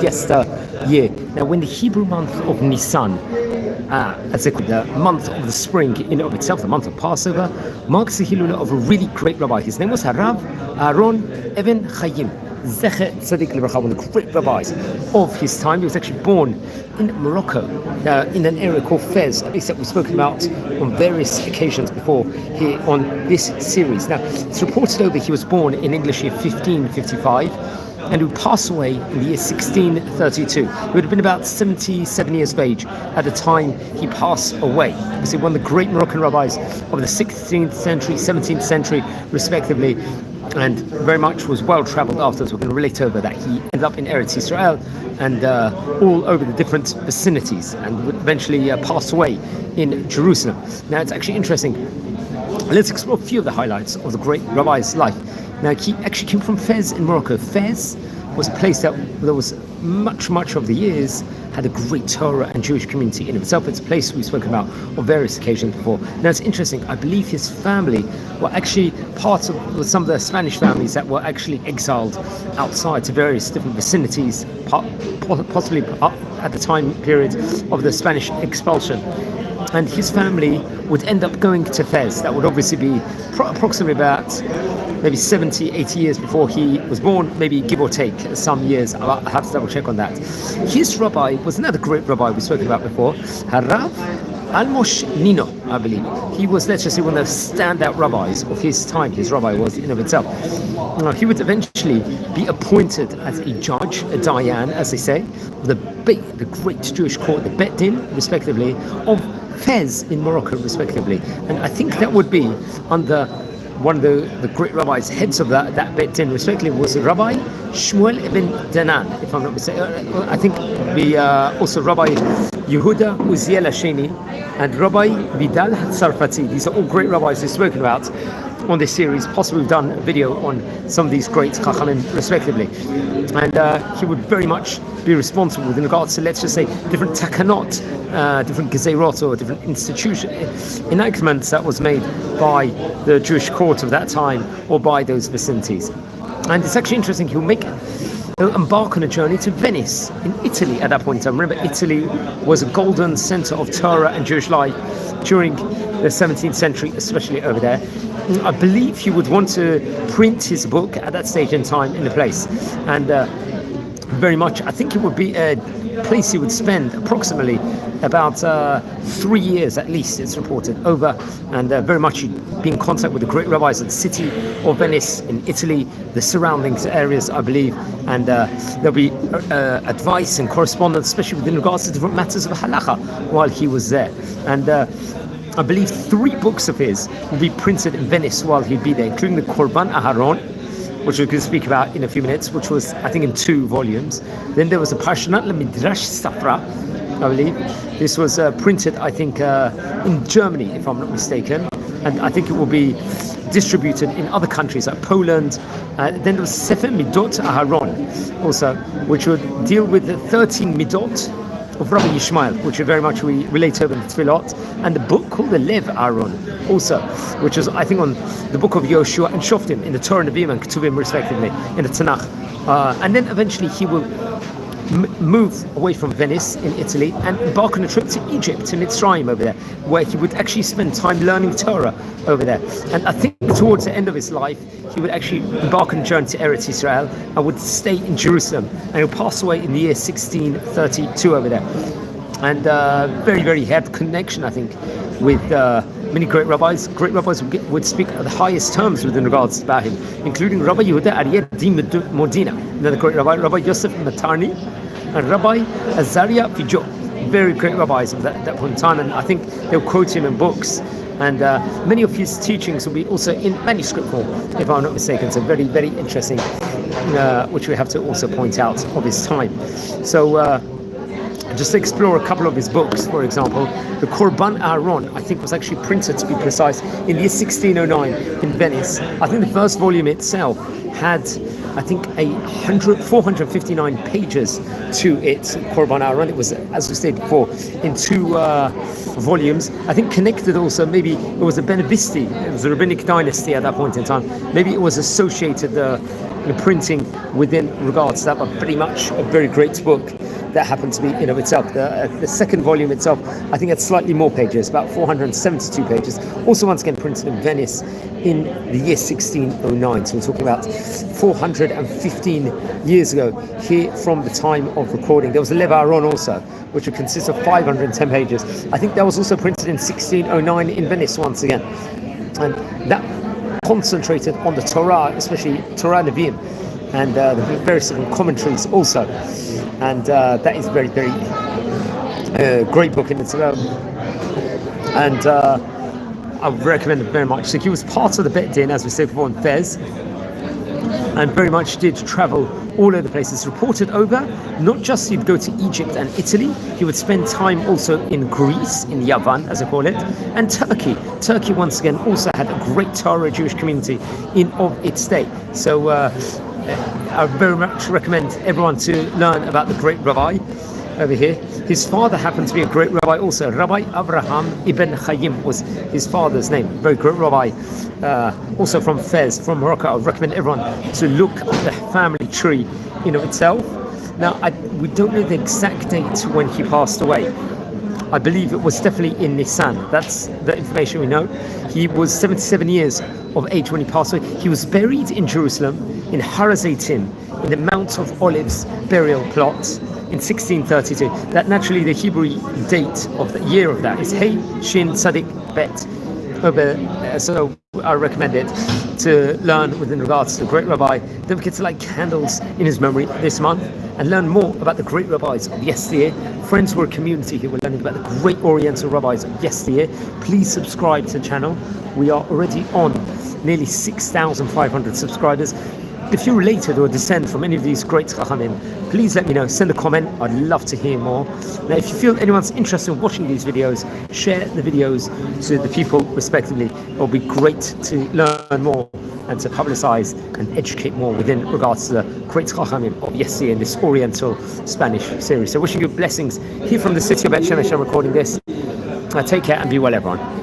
yesteryear. Now, when the Hebrew month of Nisan, as it could, the month of the spring in of itself, the month of Passover, marks the Hilula of a really great rabbi. His name was Aharon Even Hayim. Zecher Tzaddik Libracha, one of the great rabbis of his time. He was actually born in Morocco, in an area called Fez, at least that we've spoken about on various occasions before here on this series. Now, it's reported over he was born in English year 1555 and he would pass away in the year 1632. He would have been about 77 years of age at the time he passed away. He was one of the great Moroccan rabbis of the 16th century, 17th century, respectively, and very much was well travelled afterwards. We're going to relate over that. He ended up in Eretz Israel and all over the different vicinities and would eventually pass away in Jerusalem. Now, it's actually interesting. Let's explore a few of the highlights of the great rabbi's life. Now, he actually came from Fez in Morocco. Fez was a place that there was much of the years had a great Torah and Jewish community in itself. It's a place we've spoken about on various occasions before. Now, it's interesting. I believe his family were actually part of some of the Spanish families that were actually exiled outside to various different vicinities, possibly at the time period of the Spanish expulsion. And his family would end up going to Fez. That would obviously be approximately about maybe 70, 80 years before he was born, maybe give or take some years. I'll have to double check on that. His rabbi was another great rabbi we've spoken about before, Harav Almosh Nino, I believe. He was, let's just say, one of the standout rabbis of his time. His rabbi was in of itself. He would eventually be appointed as a judge, a dayan, as they say, the great Jewish court, the Bet Din, respectively, of Fez in Morocco, respectively. And I think that would be under one of the great rabbis, heads of that Bet Din, respectively, was Rabbi Shmuel ibn Danan, if I'm not mistaken. I think also Rabbi Yehuda Uziel Hasheni and Rabbi Vidal Sarfati. These are all great rabbis we've spoken about on this series. Possibly we've done a video on some of these great chachamim, respectively. And he would very much be responsible with regards to, let's just say, different takanot, different gezerot, or different enactments that was made by the Jewish court of that time or by those vicinities. And it's actually interesting, he'll embark on a journey to Venice in Italy at that point in time. Remember, Italy was a golden center of Torah and Jewish life during the 17th century, especially over there. I believe he would want to print his book at that stage in time in the place. And very much, I think it would be a place he would spend approximately about 3 years at least, it's reported, over, and very much be in contact with the great rabbis of the city of Venice in Italy, the surrounding areas, I believe, and there'll be advice and correspondence, especially within regards to different matters of halacha while he was there. And I believe 3 books of his will be printed in Venice while he'd be there, including the Korban Aharon, which we're going to speak about in a few minutes, which was, I think, in 2 volumes. Then there was a Parshanat LeMidrash Safra, I believe. This was printed, I think, in Germany, if I'm not mistaken. And I think it will be distributed in other countries like Poland. Then there was Sefer Midot Aharon, also, which would deal with the 13 Midot of Rabbi Yishmael, which very much we relate over the Tefillot, and the book called the Lev Aharon, also, which is, I think, on the book of Yoshua and Shoftim in the Torah, Nevi'im, and Ketuvim, respectively, in the Tanakh. And then eventually he will move away from Venice in Italy and embark on a trip to Egypt, to Mitzrayim over there, where he would actually spend time learning Torah over there. And I think towards the end of his life, he would actually embark on a journey to Eretz Israel and would stay in Jerusalem, and he'll pass away in the year 1632 over there. And he had connection, I think, with many great rabbis. Great rabbis would speak at the highest terms within regards about him, including Rabbi Yehuda Aryeh Di Modina, another great rabbi, Rabbi Yosef Matarni, and Rabbi Azariah Fijo. Very great rabbis of that point in time, and I think they'll quote him in books. And many of his teachings will be also in manuscript form, if I'm not mistaken. So very interesting, which we have to also point out of his time. So just to explore a couple of his books, for example, the Korban Aharon, I think, was actually printed, to be precise, in the year 1609 in Venice. I think the first volume itself had, I think, 459 pages to it, Korban Aharon. It was, as we stated before, in 2 volumes. I think connected also, maybe it was a Benevisti, it was a rabbinic dynasty at that point in time. Maybe it was associated printing within regards to that, but pretty much a very great book that happened to be in of itself. The second volume itself, I think it's slightly more pages, about 472 pages. Also, once again, printed in Venice in the year 1609. So we're talking about 415 years ago here from the time of recording. There was a Aharon also, which would consist of 510 pages. I think that was also printed in 1609 in Venice once again. And that concentrated on the Torah, especially Torah Nevi'im, and the various different commentaries also. And that is very, very great book in itself. And I would recommend it very much. So he was part of the Bet Din, as we said before, in Fez, and very much did travel all over the places. Reported over, not just he'd go to Egypt and Italy, he would spend time also in Greece, in Yavan, as I call it, and Turkey. Turkey, once again, also had a great Torah Jewish community in of its day. So I very much recommend everyone to learn about the great Rabbi over here. His father happened to be a great rabbi also. Rabbi Avraham ibn Hayim was his father's name. Very great rabbi. Also from Fez, from Morocco. I would recommend everyone to look at the family tree in of itself. Now, we don't know the exact date when he passed away. I believe it was definitely in Nisan. That's the information we know. He was 77 years of age when he passed away. He was buried in Jerusalem, in Har HaZeitim, in the Mount of Olives burial plot in 1632. That naturally the Hebrew date of the year of that is Hey Shin Tzadik Bet. So I recommend it to learn within regards to the great rabbi. Don't forget to light candles in his memory this month and learn more about the great rabbis of yesteryear. Friends, we're a community here. We're learning about the great Oriental rabbis of yesteryear. Please subscribe to the channel. We are already on nearly 6,500 subscribers. If you're related or descend from any of these great Chachamim, please let me know. Send a comment. I'd love to hear more. Now, if you feel anyone's interested in watching these videos, share the videos to the people respectively. It will be great to learn more and to publicize and educate more within regards to the great Chachamim of yesteryear in this Oriental Spanish series. So wishing you blessings here from the city of Bet Shemesh. I'm recording this. Take care and be well, everyone.